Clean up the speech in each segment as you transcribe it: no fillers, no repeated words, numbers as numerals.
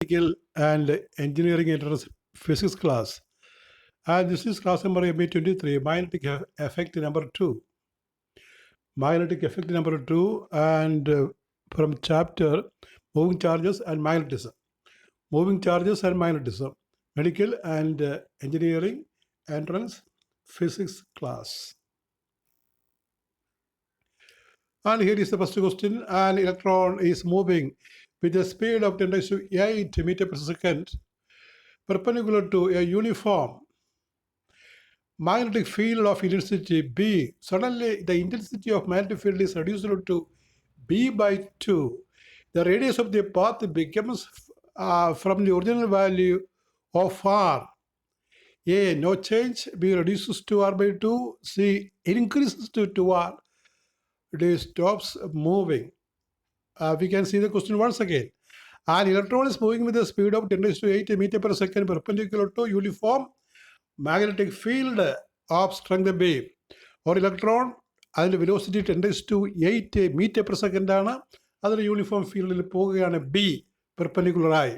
Mechanical and Engineering Entrance Physics class. And this is class number ME-23, Magnetic Effect number 2. Magnetic Effect number 2 and from chapter Moving Charges and Magnetism. Moving Charges and Magnetism. Medical and Engineering Entrance Physics class. And here is the first question. An electron is moving with a speed of 10⁸ meters per second perpendicular to a uniform magnetic field of intensity B. Suddenly, the intensity of magnetic field is reduced to B by 2. The radius of the path becomes from the original value of R. A, no change. B, reduces to R by 2. C, increases to 2R. D, stops moving. We can see the question once again. An electron is moving with a speed of 10⁸ meters per second perpendicular to uniform magnetic field of strength B. Or electron, അതിൻ്റെ velocity 10⁸ metre per second ആണ്. അതൊരു uniform ഫീൽഡിൽ പോവുകയാണ് B പെർപെൻഡിക്കുലറായി.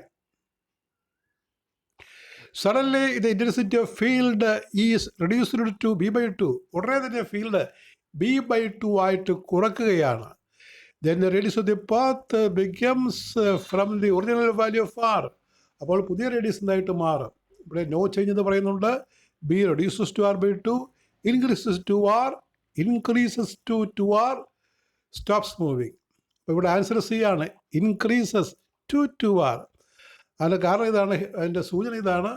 Suddenly the intensity of field is reduced to be by 2. ഉടനെ തന്നെ field B by 2 ആയിട്ട് കുറക്കുകയാണ്. Then the radius of the path becomes from the original value of R. അപ്പോൾ പുതിയ റേഡിയസ് എന്തായിട്ട് മാറും. ഇവിടെ നോ ചേഞ്ച് എന്ന് പറയുന്നുണ്ട്. B reduces to R by 2, increases to R, increases to 2R, stops moving. അപ്പോൾ ഇവിടെ ആൻസർ സി ആണ്, ഇൻക്രീസസ് ടു 2R. അതിൻ്റെ കാരണം ഇതാണ്, അതിൻ്റെ സൂചന ഇതാണ്.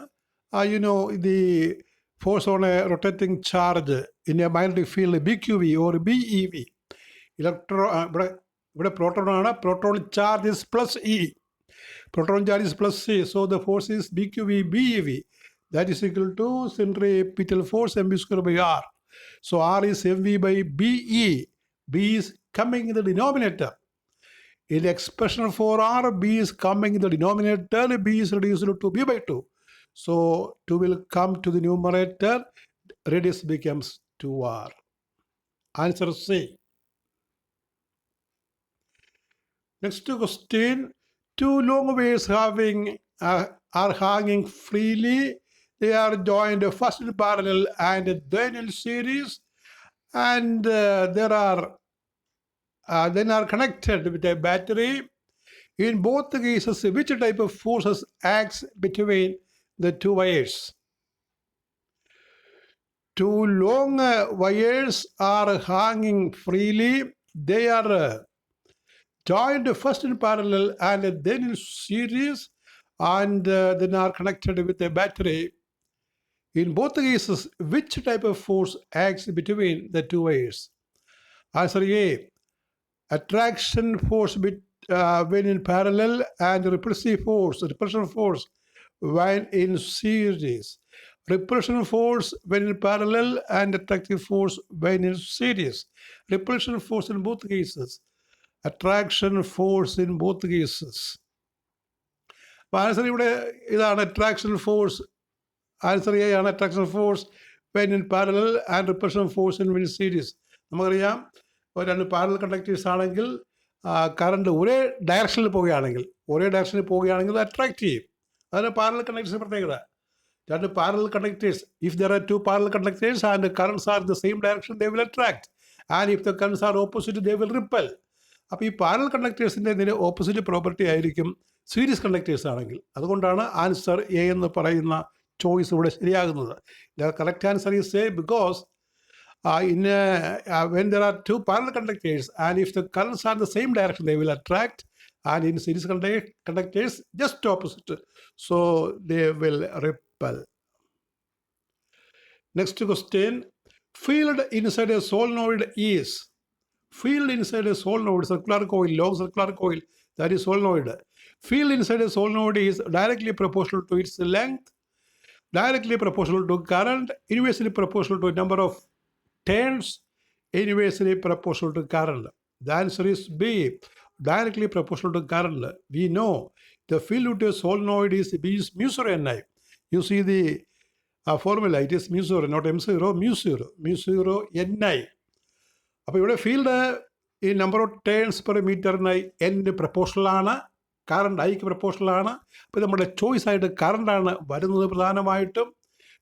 The force on a rotating charge in a magnetic field BQV or BEV. ഇവിടെ പ്രോട്ടോൺ ആണ്. Proton charge is plus e. Proton charge is plus C, so the force is BQV BEV. That is equal to centripetal force mv square by R. So R is mv by BE. B is coming in the denominator. In the expression for R, B is coming in the denominator. B is reduced to B by 2. So 2 will come to the numerator. Radius becomes 2R. Answer C. Next question. Two long wires are hanging freely. They are joined first in parallel and then in series, and then are connected with a battery. In both cases, which type of forces acts between the two wires? Two long wires are hanging freely. They are joined first in parallel and then in series, and then are connected with a battery. In both cases, which type of force acts between the two wires? Answer A, attraction force when in parallel and repulsion force when in series. Repulsion force when in parallel and attractive force when in series. Repulsion force in both cases. Attraction force in both cases. അപ്പോൾ answer ഇവിടെ ഇതാണ്, attraction force. Answer A ആണ്, attraction force when in parallel and repulsion force in series. നമുക്കറിയാം, രണ്ട് parallel conductors ആണെങ്കിൽ current ഒരേ ഡയറക്ഷനിൽ പോവുകയാണെങ്കിൽ അട്രാക്ട് ചെയ്യും. അതാണ് പാരലൽ കണ്ടക്ടേഴ്സിൻ്റെ പ്രത്യേകത. രണ്ട് parallel conductors, if there are two parallel conductors and currents are in the same direction, they will attract. And if the currents are opposite, they will repel. അപ്പോൾ ഈ പാരലൽ കണ്ടക്ടേഴ്സിൻ്റെ ഇതിന് ഓപ്പോസിറ്റ് പ്രോപ്പർട്ടി ആയിരിക്കും series conductors ആണെങ്കിൽ. അതുകൊണ്ടാണ് answer A എന്ന് പറയുന്ന choice ഇവിടെ ശരിയാകുന്നത്. The correct answer is A, because when there are two parallel conductors and if the currents are in the same direction, they will attract, and in series conductors just opposite, so they will repel. Next question. Field inside a solenoid is circular coil, long circular coil, that is solenoid. Field inside a solenoid is directly proportional to its length, directly proportional to current, inversely proportional to number of turns, inversely proportional to current. The answer is B, directly proportional to current. We know the field with a solenoid is B is mu0 Ni. You see the formula, it is mu0, not M0, mu0 Ni. അപ്പോൾ ഇവിടെ field ഈ number of turns per മീറ്ററിനായി n proportional ആണ്. Current ഐക്ക് പ്രപ്പോർഷണലാണ്. അപ്പോൾ നമ്മുടെ choice ആയിട്ട് കറണ്ടാണ് വരുന്നത് പ്രധാനമായിട്ടും.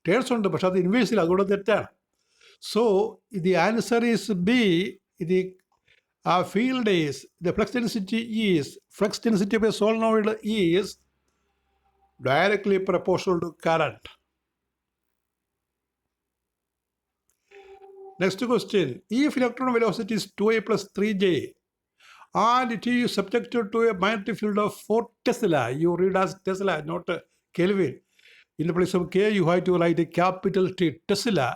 ടേൺസ് ഉണ്ട്, പക്ഷേ അത് ഇൻവേഴ്സിൽ, അതുകൊണ്ട് തെറ്റാണ്. So the answer is B. The field is, the flux density of a solenoid is directly proportional to current. Next question. If electron velocity is 2a plus 3j and it is subjected to a magnetic field of 4 Tesla, you read as Tesla, not Kelvin. In the place of K, you have to write a capital T, Tesla.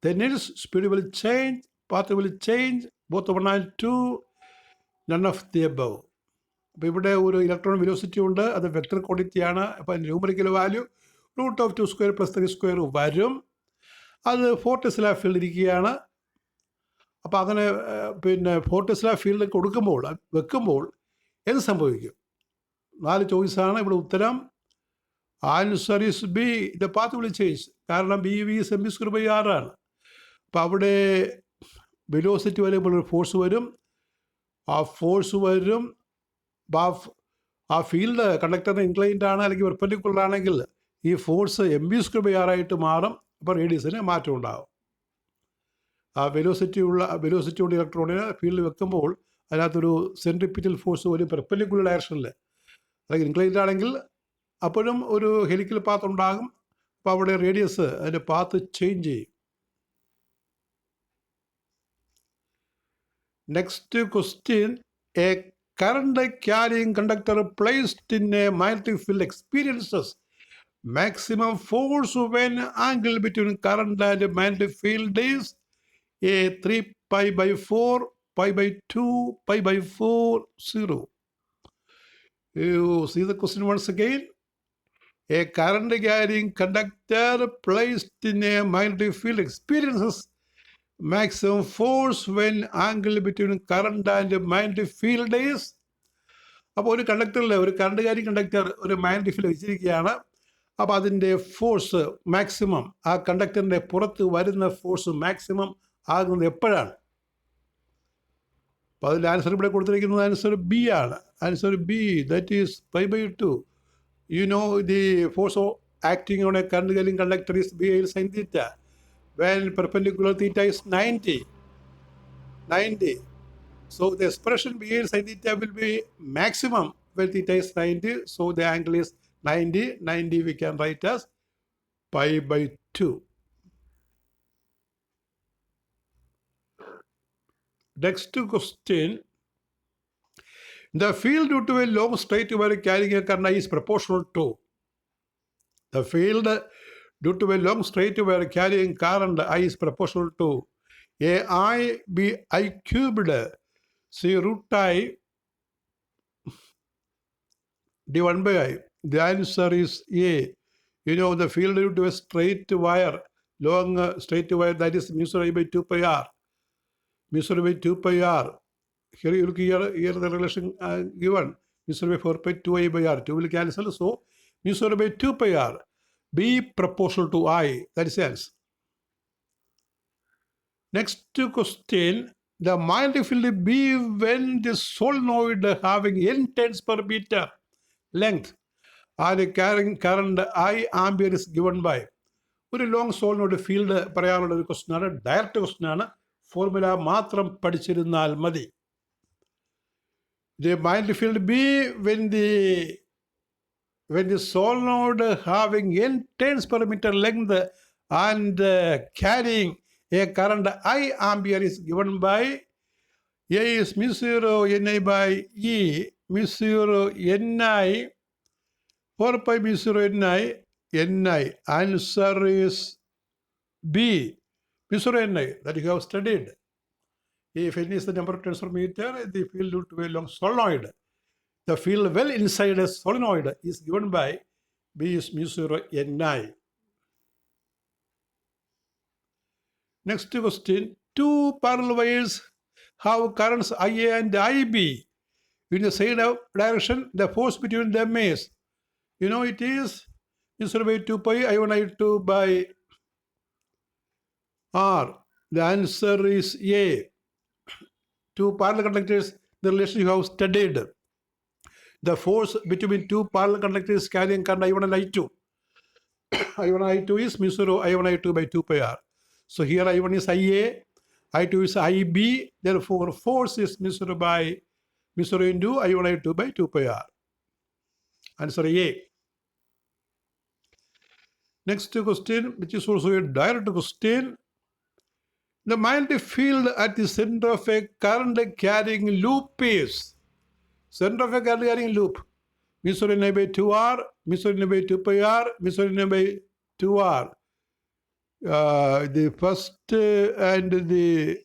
Then its speed will change, path will change, both 1 and 2, none of the above. അപ്പോൾ ഇവിടെ ഒരു electron velocity ഉണ്ട്, അത് vector ക്വാണ്ടിറ്റിയാണ്. അപ്പോൾ അതിൻ്റെ numerical value √2² + 3² വരും. അത് 4 Tesla field ഇരിക്കുകയാണ്. അപ്പോൾ അങ്ങനെ 4 ടെസ്ല ഫീൽഡ് കൊടുക്കുമ്പോൾ, വെക്കുമ്പോൾ എന്ത് സംഭവിക്കും? 4 ചോയ്സാണ് ഇവിടെ ഉത്തരം. Answer is B. The path will change, കാരണം ബി വി ഇസ് mv²/r ആണ്. അപ്പോൾ അവിടെ വെലോസിറ്റി വരുമ്പോൾ ഒരു ഫോഴ്സ് വരും. ആ ഫോഴ്സ് വരും. ആ ഫീൽഡ് കണ്ടക്ടറിന് ഇൻക്ലൈൻഡ് ആണ് അല്ലെങ്കിൽ പെർപെൻഡിക്കുലർ ആണെങ്കിൽ ഈ ഫോഴ്സ് mv²/r ആയിട്ട് മാറും. അപ്പോൾ റേഡിയസിന് മാറ്റം ഉണ്ടാകും. ആ വെലോസിറ്റി കൊണ്ട് ഇലക്ട്രോണിന് ഫീൽഡ് വെക്കുമ്പോൾ അതിനകത്തൊരു സെൻട്രിപിറ്റൽ ഫോഴ്സ് വരും പെർപെൻഡിക്കുലർ ഡയറക്ഷനിൽ. അല്ലെങ്കിൽ ഇൻക്ലൈൻഡ് ആണെങ്കിൽ അപ്പോഴും ഒരു ഹെലിക്കൽ പാത്ത് ഉണ്ടാകും. അപ്പോൾ അവിടെ റേഡിയസ്, അതിൻ്റെ പാത്ത് ചേഞ്ച് ചെയ്യും. Next question. A current carrying conductor placed in a magnetic field experiences maximum force when angle between current and magnetic field is a 3π/4, π/2, π/4, 0. You see the question once again. A current carrying conductor placed in a magnetic field experiences maximum force when angle between current and magnetic field is. അപ്പോൾ ഒരു കണ്ടക്ടറിൽ, ഒരു current carrying conductor ഒരു magnetic field വെച്ചിരിക്കുകയാണ്. അപ്പോൾ അതിൻ്റെ force maximum, ആ കണ്ടക്ടറിൻ്റെ പുറത്ത് വരുന്ന ഫോഴ്സ് മാക്സിമം ആകുന്നത് എപ്പോഴാണ്? അപ്പോൾ അതിൻ്റെ ആൻസർ ഇവിടെ കൊടുത്തിരിക്കുന്നത് ആൻസർ ബി ആണ്. Answer B, that is π/2. You know the force acting on a current carrying conductor is B sin theta. When perpendicular theta is 90. So the expression B sin theta will be maximum when theta is 90. So the angle is 90. 90 we can write as π/2. Next question. The field due to a long straight wire carrying a current is proportional to. The field due to a long straight wire carrying current I is proportional to AI b I cubed c √I d1/I. The answer is A. You know the field due to a straight wire, long straight wire, that is μ²/2πr. μ²/2πr. Here you look here the relation given μ²/4π2I/r. 2 will cancel, so μ²/2πr. B proportional to I. That is the answer. Next question. The magnetic field B when the solenoid having n turns per meter length and carrying current I ampere is given by. ഒരു long സോളിനോട് field പറയാനുള്ള ഒരു question ആണ്. Direct question ആണ്. Formula മാത്രം പഠിച്ചിരുന്നാൽ മതി. The magnetic field B when the solenoid having n turns per meter length and carrying a current I ampere is given by A is μ0 NI/E, μ0 NI, 4π μ0 NI. Answer is B, μ0 NI, that you have studied. If n is the number of turns per meter, the field due to a long solenoid, the field well inside a solenoid is given by B is μ0 NI. Next question. Two parallel wires have currents IA and IB in the same direction. The force between them is, you know, it is μ²/2π I1 I2 by R. The answer is A. Two parallel conductors, the relation you have studied. The force between two parallel conductors carrying current I1 and I2. I1 and I2 is mu 0 I1 I2 by 2 pi r. So here I1 is IA, I2 is IB, therefore force is mu 0 into I1 I2 by 2 pi r. Answer A. Next question, which is also a direct question. The magnetic field at the center of a current carrying loop is center of a current carrying loop. Mu 0 n I by 2r, mu 0 n by 2 pi r, mu 0 n by 2r. The first and the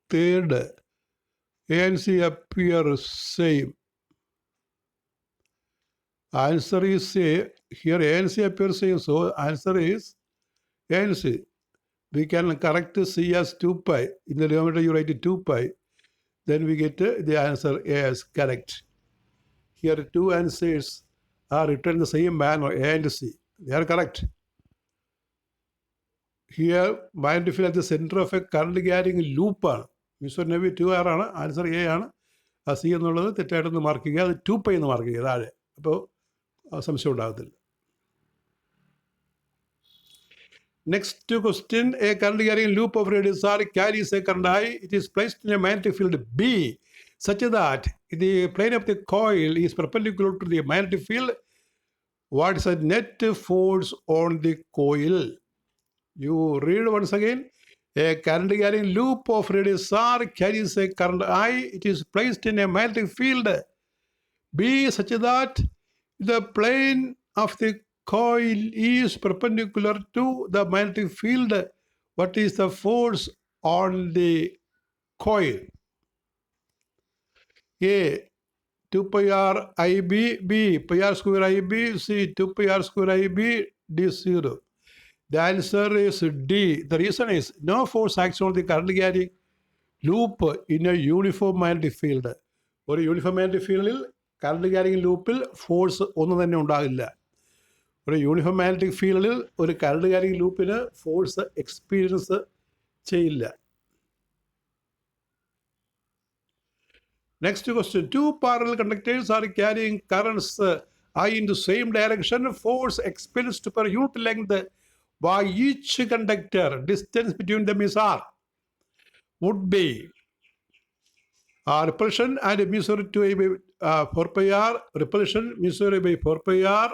third A and C appear same. Answer is A. Here A and C appear same, so answer is A and C. We can correct C as 2 pi. In the denominator you write 2 pi. Then we get the answer A as correct. Here two answers are written in the same manner, A and C. They are correct. Here magnetic field at the center of a current carrying loop ആണ്. Mister navy 2r ആണ്, answer A ആണ്. ആ C എന്നുള്ളത് തെറ്റായിട്ടൊന്ന് mark ചെയ്യുക, അത് 2 pi എന്ന് mark ചെയ്യുക താഴെ, അപ്പോൾ സംശയം ഉണ്ടാകത്തില്ല. Next question, a current carrying loop of radius r carries a current I. It is placed in a magnetic field B such that the plane of the coil is perpendicular to the magnetic field. What is the net force on the coil? You read once again. A current carrying loop of radius r carries a current I. It is placed in a magnetic field B such that the plane of the coil is perpendicular to the magnetic field. What is the force on the coil? A 2 pi r IB, B pi r square IB, C 2 pi r square IB, D 0. The answer is D. The reason is no force acts on the current carrying loop in a uniform magnetic field. ഒരു uniform magnetic ഫീൽഡിൽ current carrying ലൂപ്പിൽ force ഒന്നും തന്നെ ഉണ്ടാകില്ല. ഒരു uniform magnetic ഫീൽഡിൽ ഒരു current carrying ലൂപ്പിന് ഫോഴ്സ് എക്സ്പീരിയൻസ് ചെയ്യില്ല. Next question, two parallel conductors are carrying currents I in the same direction. Force experienced per unit length by each conductor, distance between them is r, would be repulsion and mu 0 2 by 4 pi r, repulsion mu 0 by 4 pi r,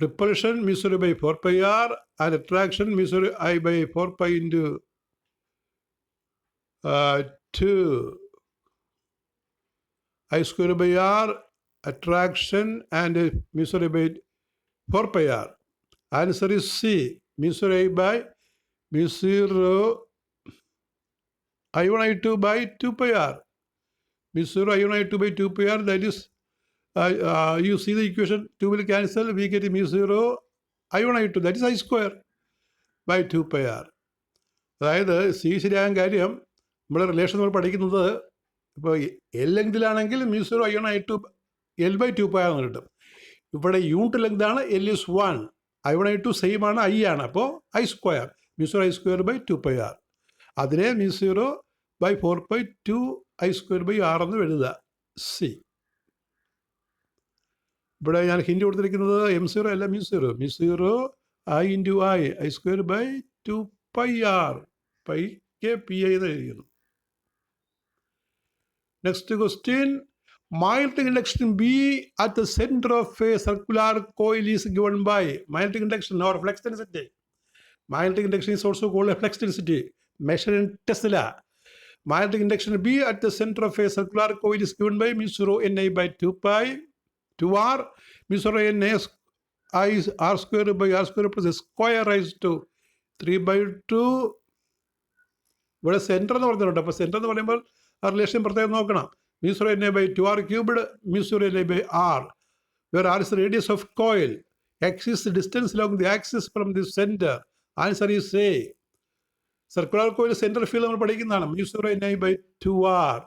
repulsion mu 0 by 4 pi r, and attraction mu 0 I by 4 pi into 2 I square by r, attraction and mu 0 by 4 pi r. Answer is C, mu 0 I by mu 0 I1 I2 by 2 pi r. Mu 0 I1 I2 by 2 pi r, that is, you see the equation, 2 will cancel, we get mu 0 I1 I2, that is I square by 2 pi r. അതായത് C ശരിയാകാൻ കാര്യം നമ്മുടെ relation നമ്മൾ പഠിക്കുന്നത് ഇപ്പോൾ L ലെങ്തിലാണെങ്കിൽ mu 0 I1 I2 L by 2 pi r എന്ന് കിട്ടും. ഇവിടെ unit ലെങ്താണ്, L is 1, I1 I2 same ആണ്, I ആണ്, അപ്പോൾ I square mu 0 I square by 2 pi r. അതിനെ mu 0 by 4 pi 2 I square by r എന്ന് എഴുതുക, സി. ഇവിടെ ഞാൻ ഹിൻഡ് കൊടുത്തിരിക്കുന്നത് M0 അല്ല mu 0 I into I square by 2 pi r, pike P I എന്ന് എഴുതിയിരുന്നു. Next question, magnetic induction B at the center of a circular coil is given by magnetic induction or flux density. Magnetic induction is also called a flux density, measured in Tesla. Magnetic induction B at the center of a circular coil is given by mu 0 Ni by 2 pi 2r, mu 0 Na I r square by r square plus square raised to 3 by 2. ഇവിടെ centre എന്ന് പറഞ്ഞിട്ടുണ്ട്. അപ്പോൾ centre എന്ന് പറയുമ്പോൾ ആ relation പ്രത്യേകം നോക്കണം. mu 0 Na by 2r cubed, mu 0 Na by r, where r is the radius of coil, x is the distance along the axis from the center. Answer is A. Circular coil central field നമ്മൾ പഠിക്കുന്നതാണ്. mu 0 Ni by 2r,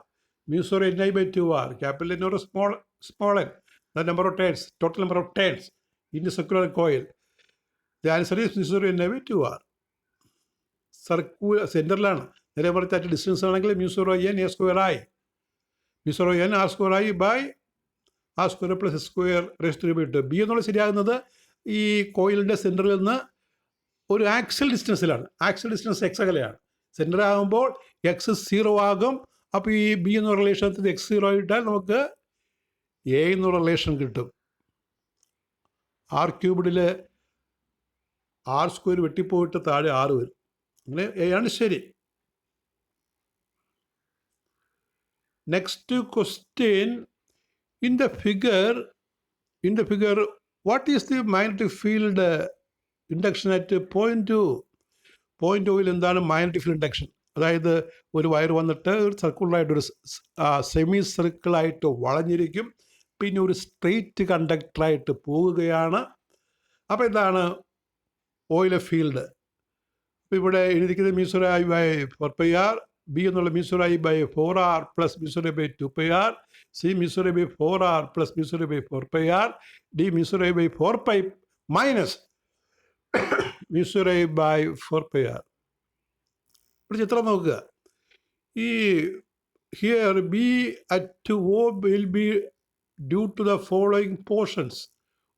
mu 0 Ni by 2r, capital N or small n, the number of turns, total number of turns in the circular coil. The answer is mu 0 Ni by 2r. Circular സെൻറ്ററിലാണ്, നേരെ മറിച്ച് distance ആണെങ്കിൽ mu 0 n a square i. mu 0 n r square i by r square plus s square raised to 3 B എന്നുള്ളത് ശരിയാകുന്നത് ഈ കോയിലിൻ്റെ സെൻറ്ററിൽ നിന്ന് ഒരു Axel ഡിസ്റ്റൻസിലാണ്. Axel distance X അകലെയാണ്. Centre ആകുമ്പോൾ എക്സ് 0 ആകും. അപ്പോൾ ഈ ബി എന്ന റിലേഷൻ എക്സ് 0 ഇട്ടാൽ നമുക്ക് എ എന്നുള്ള റിലേഷൻ കിട്ടും. ആർ ക്യൂബിഡിൽ ആർ സ്ക്വയർ വെട്ടിപ്പോയിട്ട് താഴെ 6 വരും. അങ്ങനെ എ ആണ് ശരി. Next question, in the figure what is the magnetic field induction at point 2 എന്താണ് മാഗ്നറ്റിക് ഫീൽഡ് ഇൻഡക്ഷൻ? അതായത് ഒരു വയർ വന്നിട്ട് സർക്കുലറായിട്ടൊരു സെമി സർക്കിളായിട്ട് വളഞ്ഞിരിക്കും, പിന്നെ ഒരു സ്ട്രെയിറ്റ് കണ്ടക്ടറായിട്ട് പോവുകയാണ്. അപ്പോൾ എന്താണ് ഓയിലെ ഫീൽഡ്? അപ്പോൾ ഇവിടെ എഴുതിയിരിക്കുന്നത് mu 0 i by 4πr, B എന്നുള്ള mu 0 i by 4r plus mu 0 by 2πr, C mu 0 by 4r plus mu 0 by 4πr, D mu 0 by 4π minus mu 0 by 4πr. ഇവിടെ ചിത്രം നോക്കുക. ഈ here B at O will be due to the following portions.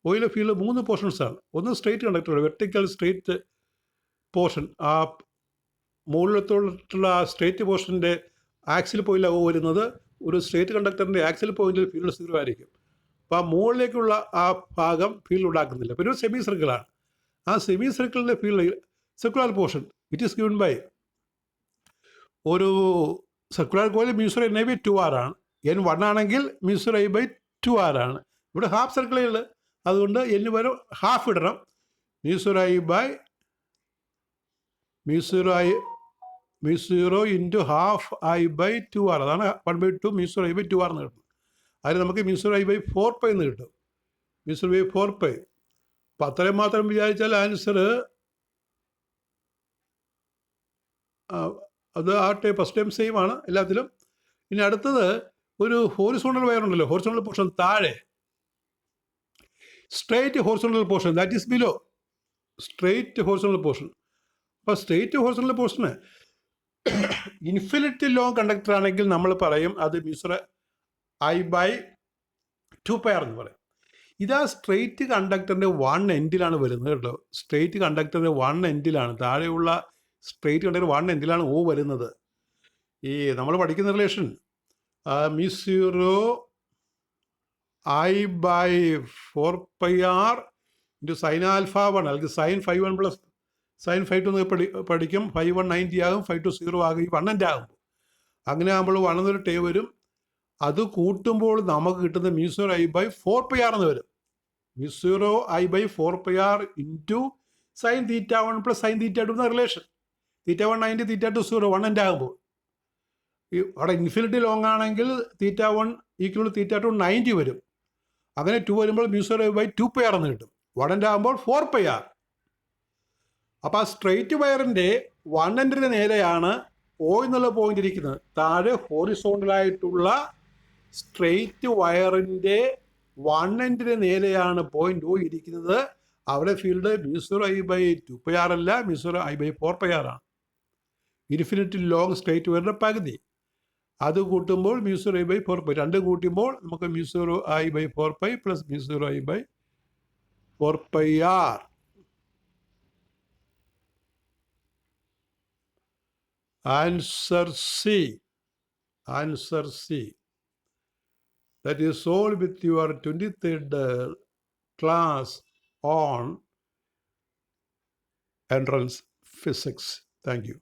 ഓയിലെ field 3 പോർഷൻസാണ്. ഒന്ന് straight conductor, vertical straight portion. ആ മുകളിലത്തോട്ടുള്ള ആ സ്ട്രെയിറ്റ് പോർഷൻ്റെ ആക്സിൽ പോയിലാണ് വരുന്നത്. ഒരു സ്ട്രെയിറ്റ് കണ്ടക്ടറിൻ്റെ ആക്സിൽ പോയിന്റിൽ ഫീൽഡ് 0 ആയിരിക്കും. അപ്പോൾ ആ മുകളിലേക്കുള്ള ആ ഭാഗം ഫീൽഡ് ഉണ്ടാക്കുന്നില്ല. പിന്നെ ഒരു സെമി സർക്കിളാണ്. ആ സെമി സർക്കിളിൻ്റെ field circular portion it is given by ഒരു circular coil mu 0 n by 2r ആണ്. n 1 ആണെങ്കിൽ mu 0 i by 2r ആണ്. ഇവിടെ ഹാഫ് സർക്കിളേ ഉള്ളൂ, അതുകൊണ്ട് n വരെ ഹാഫ് ഇടണം. mu 0 i by mu 0 into half i by 2r, അതാണ് 1/2 mu 0 i by 2r എന്ന് കിട്ടും. അതിന് നമുക്ക് mu 0 i by 4π എന്ന് കിട്ടും. mu 0 by 4π. അപ്പം അത്രയും മാത്രം വിചാരിച്ചാൽ ആൻസർ അത് ഫസ്റ്റ് ടൈം സെയിം ആണ് എല്ലാത്തിലും. ഇനി അടുത്തത് ഒരു ഹോറിസോണ്ടൽ വയർ ഉണ്ടല്ലോ, ഹോറിസോണ്ടൽ പോർഷൻ താഴെ, straight horizontal portion that is below straight horizontal portion. അപ്പോൾ സ്ട്രെയിറ്റ് ഹോറിസോണ്ടൽ പോർഷന് ഇൻഫിനിറ്റി ലോങ് കണ്ടക്ടർ ആണെങ്കിൽ നമ്മൾ പറയും അത് mu 0 i by 2πr എന്ന് പറയും. ഇതാ സ്ട്രെയിറ്റ് കണ്ടക്ടറിൻ്റെ 1 എൻഡിലാണ് വരുന്നത് കേട്ടോ. സ്ട്രെയിറ്റ് കണ്ടക്ടറിൻ്റെ 1 എൻഡിലാണ്, താഴെയുള്ള സ്ട്രെയിറ്റ് കണ്ടക്ടർ 1 എൻഡിലാണ് ഓ വരുന്നത്. ഈ നമ്മൾ പഠിക്കുന്ന relation mu 0 i by 4πr into sine alpha 1 അല്ലെങ്കിൽ സൈൻ 5 1 പ്ലസ് സൈൻ 5 2 പഠിക്കും. 5 1 90 ആകും, 5 2 0 ആകും. ഈ 1 എൻ്റെ ആകുമ്പോൾ അങ്ങനെ ആകുമ്പോൾ 1 എന്നൊരു ടേ വരും. അത് കൂട്ടുമ്പോൾ നമുക്ക് കിട്ടുന്ന mu 0 i by 4πr എന്ന് വരും. mu 0 i by 4πr into sine theta 1 plus sine theta 2 എന്ന റിലേഷൻ. തീറ്റ 1 90, തീറ്റ 2 0, 1 എൻ്റെ ആകുമ്പോൾ ഈ അവിടെ ഇൻഫിനിറ്റി ലോങ് ആണെങ്കിൽ തീറ്റ 1 ഈക്വൽ തീറ്റ 2 90 വരും. അങ്ങനെ 2 വരുമ്പോൾ mu 0 i by 2πr എന്ന് കിട്ടും. 1 എൻ്റെ ആകുമ്പോൾ 4πr. അപ്പോൾ ആ സ്ട്രെയിറ്റ് വയറിൻ്റെ 1 എൻഡിന് നേരെയാണ് ഓ എന്നുള്ള പോയിന്റ് ഇരിക്കുന്നത്. താഴെ ഹോറിസോണ്ടലായിട്ടുള്ള സ്ട്രെയിറ്റ് വയറിൻ്റെ 1 എൻഡിന് നേരെയാണ് പോയിന്റ് ഓ ഇരിക്കുന്നത്. അവിടെ field mu 0 i by 2πr അല്ല, mu 0 i by 4πr ആണ്. ഇൻഫിനിറ്റി ലോങ് സ്ട്രെയിറ്റ് വയറിൻ്റെ പകുതി. അത് കൂട്ടുമ്പോൾ mu 0 i by 4π, 2 കൂട്ടുമ്പോൾ നമുക്ക് mu 0 i by 4π plus mu 0 i by 4πr. Answer C. That is all with your 23rd class on entrance physics. Thank you.